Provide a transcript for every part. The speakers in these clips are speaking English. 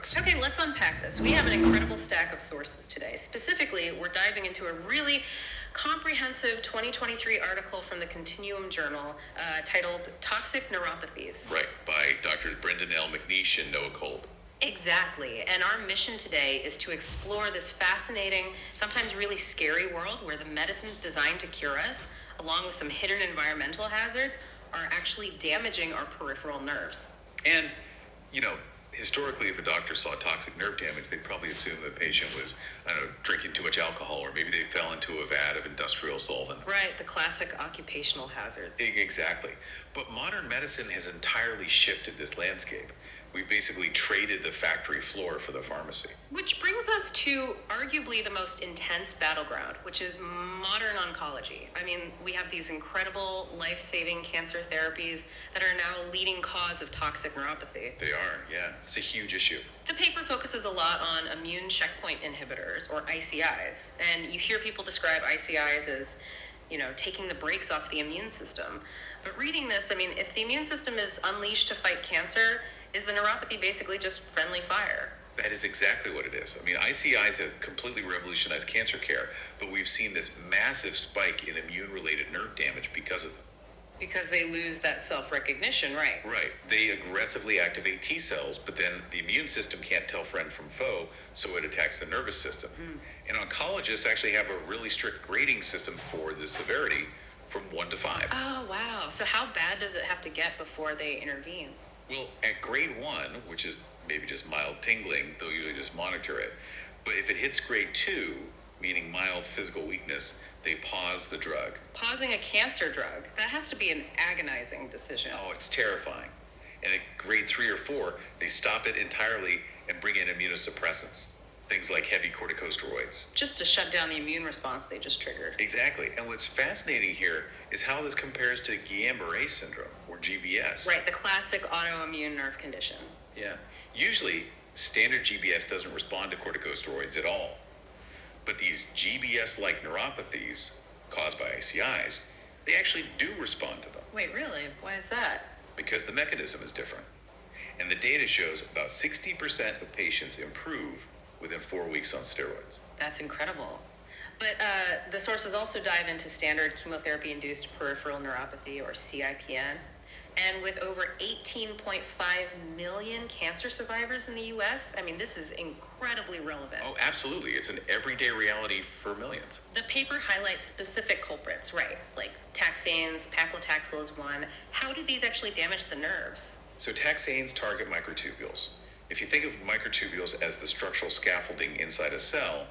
drugs. Okay, let's unpack this. We have an incredible stack of sources today. Specifically, we're diving into a really comprehensive 2023 article from the Continuum journal titled Toxic Neuropathies. Right, by Drs. Brendan L. McNeish and Noah Kolb. Exactly. And our mission today is to explore this fascinating, sometimes really scary world where the medicines designed to cure us, along with some hidden environmental hazards, are actually damaging our peripheral nerves. And, historically, if a doctor saw toxic nerve damage, they'd probably assume the patient was, drinking too much alcohol, or maybe they fell into a vat of industrial solvent. Right, the classic occupational hazards. Exactly. But modern medicine has entirely shifted this landscape. We've basically traded the factory floor for the pharmacy. Which brings us to arguably the most intense battleground, which is modern oncology. I mean, we have these incredible life-saving cancer therapies that are now a leading cause of toxic neuropathy. They are, yeah. It's a huge issue. The paper focuses a lot on immune checkpoint inhibitors, or ICIs. And you hear people describe ICIs as, taking the brakes off the immune system. But reading this, if the immune system is unleashed to fight cancer, is the neuropathy basically just friendly fire? That is exactly what it is. ICIs have completely revolutionized cancer care, but we've seen this massive spike in immune-related nerve damage because of them. Because they lose that self-recognition, right? Right. They aggressively activate T cells, but then the immune system can't tell friend from foe, so it attacks the nervous system. And oncologists actually have a really strict grading system for the severity from 1 to 5. Oh, wow. So how bad does it have to get before they intervene? Well, at grade 1, which is maybe just mild tingling, they'll usually just monitor it. But if it hits grade 2, meaning mild physical weakness, they pause the drug. Pausing a cancer drug, that has to be an agonizing decision. Oh, it's terrifying. And at grade 3 or 4, they stop it entirely and bring in immunosuppressants. Things like heavy corticosteroids. Just to shut down the immune response they just triggered. Exactly. And what's fascinating here is how this compares to Guillain-Barré syndrome, or GBS. Right, the classic autoimmune nerve condition. Yeah. Usually, standard GBS doesn't respond to corticosteroids at all. But these GBS-like neuropathies, caused by ICIs, they actually do respond to them. Wait, really? Why is that? Because the mechanism is different. And the data shows about 60% of patients improve within 4 weeks on steroids. That's incredible. But the sources also dive into standard chemotherapy-induced peripheral neuropathy, or CIPN. And with over 18.5 million cancer survivors in the U.S., this is incredibly relevant. Oh, absolutely. It's an everyday reality for millions. The paper highlights specific culprits, right? Like taxanes, paclitaxel is one. How do these actually damage the nerves? So taxanes target microtubules. If you think of microtubules as the structural scaffolding inside a cell,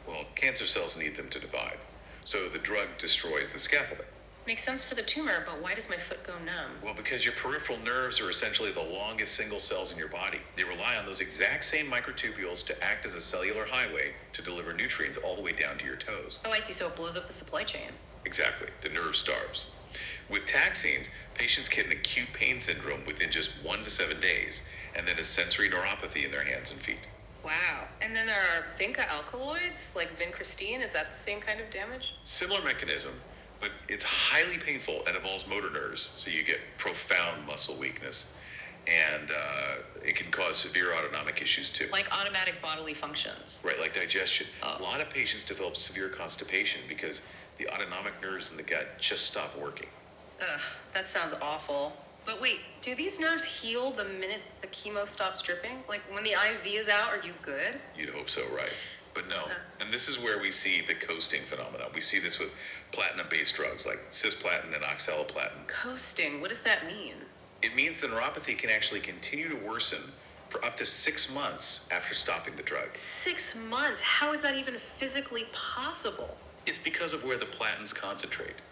well, cancer cells need them to divide. So the drug destroys the scaffolding. Makes sense for the tumor, but why does my foot go numb? Well, because your peripheral nerves are essentially the longest single cells in your body. They rely on those exact same microtubules to act as a cellular highway to deliver nutrients all the way down to your toes. Oh, I see. So it blows up the supply chain. Exactly. The nerve starves. With taxanes, patients get an acute pain syndrome within just 1 to 7 days, and then a sensory neuropathy in their hands and feet. Wow. And then there are vinca alkaloids, like vincristine. Is that the same kind of damage? Similar mechanism, but it's highly painful and involves motor nerves, so you get profound muscle weakness, and it can cause severe autonomic issues too. Like automatic bodily functions. Right, like digestion. Oh. A lot of patients develop severe constipation because the autonomic nerves in the gut just stop working. Ugh, that sounds awful. But wait, do these nerves heal the minute the chemo stops dripping? Like when the IV is out, are you good? You'd hope so, right? But no. And this is where we see the coasting phenomenon. We see this with platinum-based drugs like cisplatin and oxaliplatin. Coasting, what does that mean? It means the neuropathy can actually continue to worsen for up to 6 months after stopping the drug. 6 months? How is that even physically possible? It's because of where the platins concentrate.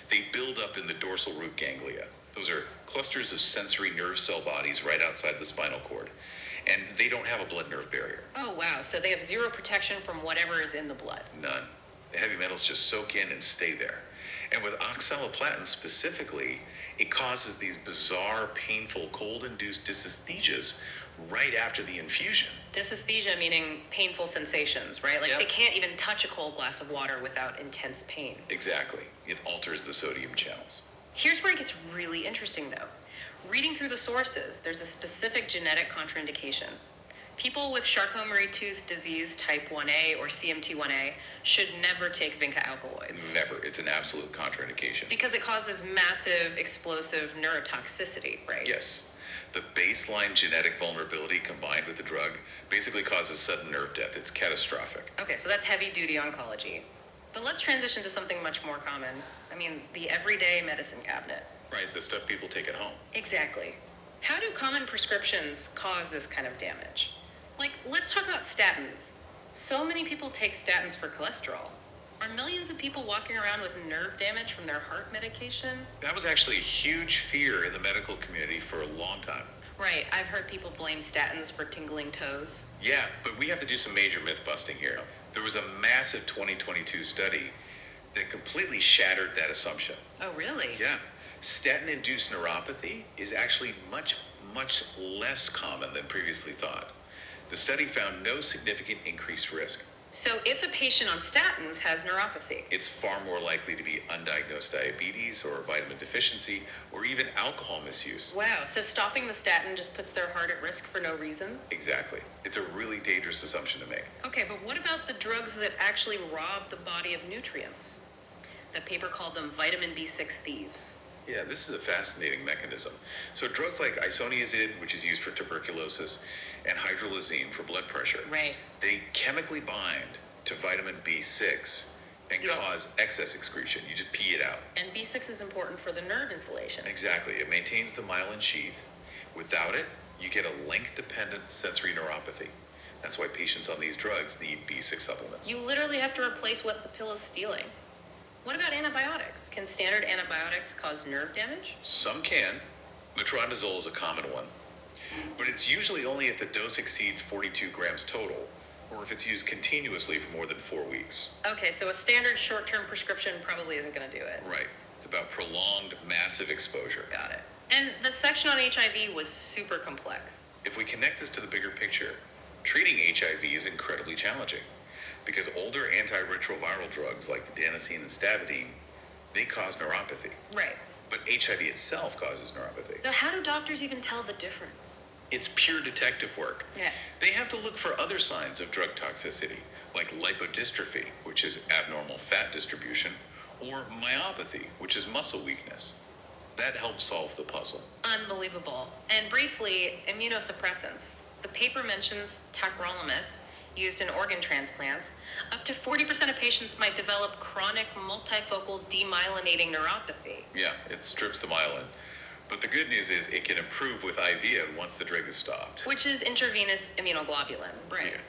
They build up in the dorsal root ganglia. Those are clusters of sensory nerve cell bodies right outside the spinal cord. And they don't have a blood-nerve barrier. Oh, wow. So they have zero protection from whatever is in the blood. None. The heavy metals just soak in and stay there. And with oxaliplatin specifically, it causes these bizarre, painful, cold-induced dysesthesias right after the infusion. Dysesthesia meaning painful sensations, right? Like Yep. they can't even touch a cold glass of water without intense pain. Exactly. It alters the sodium channels. Here's where it gets really interesting, though. Reading through the sources, there's a specific genetic contraindication. People with Charcot-Marie-Tooth disease type 1A or CMT1A should never take vinca alkaloids. Never. It's an absolute contraindication. Because it causes massive explosive neurotoxicity, right? Yes. The baseline genetic vulnerability combined with the drug basically causes sudden nerve death. It's catastrophic. Okay, so that's heavy duty oncology. But let's transition to something much more common. I mean, the everyday medicine cabinet. Right, the stuff people take at home. Exactly. How do common prescriptions cause this kind of damage? Like, let's talk about statins. So many people take statins for cholesterol. Are millions of people walking around with nerve damage from their heart medication? That was actually a huge fear in the medical community for a long time. Right, I've heard people blame statins for tingling toes. Yeah, but we have to do some major myth busting here. There was a massive 2022 study that completely shattered that assumption. Oh, really? Yeah. Statin-induced neuropathy is actually much, much less common than previously thought. The study found no significant increased risk. So if a patient on statins has neuropathy, It's far more likely to be undiagnosed diabetes or vitamin deficiency or even alcohol misuse. wow, so stopping the statin just puts their heart at risk for no reason? Exactly. It's a really dangerous assumption to make. Okay, but what about the drugs that actually rob the body of nutrients? The paper called them vitamin B6 thieves. Yeah, this is a fascinating mechanism. So drugs like isoniazid, which is used for tuberculosis, and hydralazine for blood pressure, Right. they chemically bind to vitamin B6 and Yeah. cause excess excretion. You just pee it out. And B6 is important for the nerve insulation. Exactly. It maintains the myelin sheath. Without it, you get a length-dependent sensory neuropathy. That's why patients on these drugs need B6 supplements. You literally have to replace what the pill is stealing. What about antibiotics? Can standard antibiotics cause nerve damage? Some can. Metronidazole is a common one. But it's usually only if the dose exceeds 42 grams total, or if it's used continuously for more than 4 weeks. Okay, so a standard short-term prescription probably isn't going to do it. Right. It's about prolonged, massive exposure. Got it. And the section on HIV was super complex. If we connect this to the bigger picture, treating HIV is incredibly challenging because older antiretroviral drugs like adenosine and stavudine, they cause neuropathy. Right. But HIV itself causes neuropathy. So how do doctors even tell the difference? It's pure detective work. Yeah. They have to look for other signs of drug toxicity, like lipodystrophy, which is abnormal fat distribution, or myopathy, which is muscle weakness. That helps solve the puzzle. Unbelievable. And briefly, immunosuppressants. The paper mentions tacrolimus, used in organ transplants. Up to 40% of patients might develop chronic multifocal demyelinating neuropathy. Yeah, it strips the myelin. But the good news is it can improve with IVIA once the drug is stopped. Which is intravenous immunoglobulin, right? Yeah.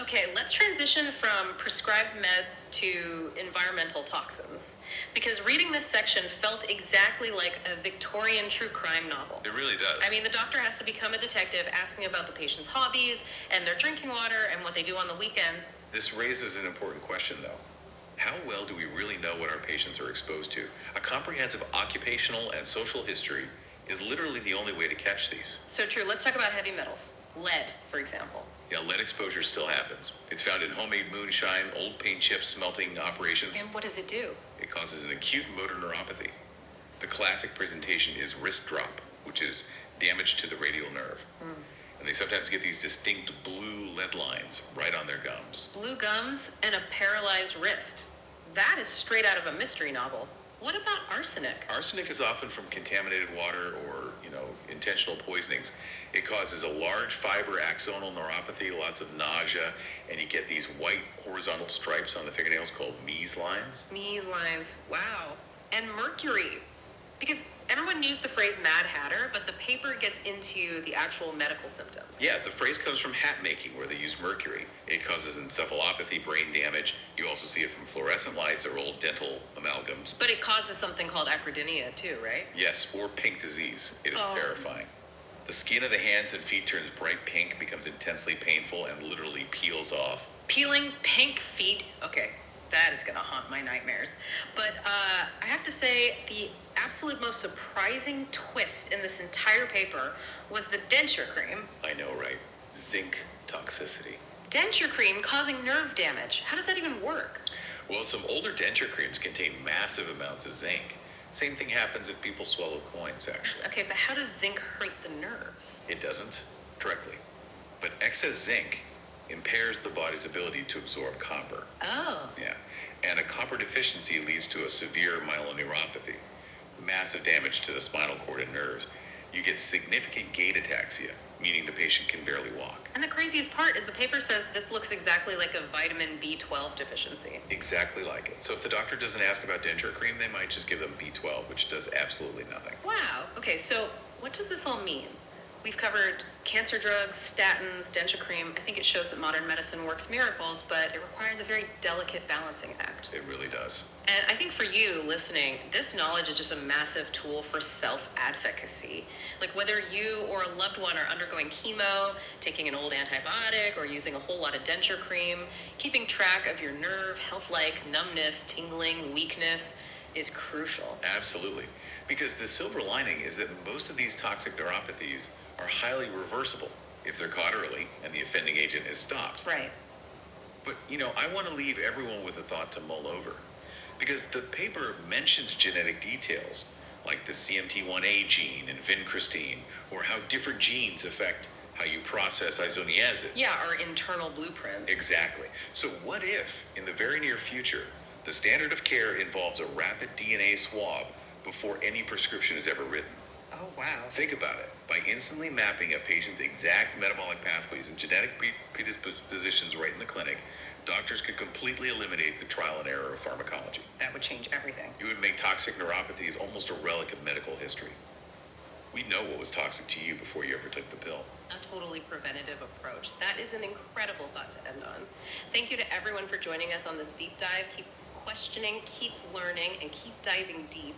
Okay, let's transition from prescribed meds to environmental toxins. Because reading this section felt exactly like a Victorian true crime novel. It really does. I mean, the doctor has to become a detective asking about the patient's hobbies and their drinking water and what they do on the weekends. This raises an important question, though. How well do we really know what our patients are exposed to? A comprehensive occupational and social history is literally the only way to catch these. So true, let's talk about heavy metals. Lead, for example. Yeah, lead exposure still happens. It's found in homemade moonshine, old paint chip smelting operations. And what does it do? It causes an acute motor neuropathy. The classic presentation is wrist drop, which is damage to the radial nerve. And they sometimes get these distinct blue lead lines right on their gums. Blue gums and a paralyzed wrist. That is straight out of a mystery novel. What about arsenic? Arsenic is often from contaminated water or, intentional poisonings. It causes a large fiber axonal neuropathy, lots of nausea, and you get these white horizontal stripes on the fingernails called Mees lines. Mees lines, wow. And mercury. Because everyone used the phrase Mad Hatter, but the paper gets into the actual medical symptoms. Yeah, the phrase comes from hat making, where they use mercury. It causes encephalopathy, brain damage. You also see it from fluorescent lights or old dental amalgams. But it causes something called acrodynia too, right? Yes, or pink disease. It is terrifying. The skin of the hands and feet turns bright pink, becomes intensely painful, and literally peels off. Peeling pink feet. Okay, that is gonna haunt my nightmares. But I have to say, the absolute most surprising twist in this entire paper was the denture cream. I know, right? Zinc toxicity. Denture cream causing nerve damage. How does that even work? Well, some older denture creams contain massive amounts of zinc. Same thing happens if people swallow coins, actually. Okay, but how does zinc hurt the nerves? It doesn't directly. But excess zinc impairs the body's ability to absorb copper. Oh, Yeah. And a copper deficiency leads to a severe myeloneuropathy, massive damage to the spinal cord and nerves. You get significant gait ataxia, meaning the patient can barely walk. and the craziest part is the paper says this looks exactly like a vitamin B12 deficiency. Exactly like it. So if the doctor doesn't ask about denture cream, they might just give them B12, which does absolutely nothing. Wow. Okay, so what does this all mean? We've covered cancer drugs, statins, denture cream. I think it shows that modern medicine works miracles, but it requires a very delicate balancing act. It really does. And I think for you listening, this knowledge is just a massive tool for self-advocacy. Like whether you or a loved one are undergoing chemo, taking an old antibiotic, or using a whole lot of denture cream, keeping track of your nerve, health like numbness, tingling, weakness is crucial. Absolutely. Because the silver lining is that most of these toxic neuropathies are highly reversible if they're caught early and the offending agent is stopped. Right. But, I want to leave everyone with a thought to mull over. Because the paper mentions genetic details, like the CMT1A gene and vincristine, or how different genes affect how you process isoniazid. Yeah, our internal blueprints. Exactly. So what if, in the very near future, the standard of care involves a rapid DNA swab before any prescription is ever written? Oh, wow. Think about it. By instantly mapping a patient's exact metabolic pathways and genetic predispositions right in the clinic, doctors could completely eliminate the trial and error of pharmacology. That would change everything. It would make toxic neuropathies almost a relic of medical history. We'd know what was toxic to you before you ever took the pill. A totally preventative approach. That is an incredible thought to end on. Thank you to everyone for joining us on this deep dive. Keep questioning, keep learning, and keep diving deep.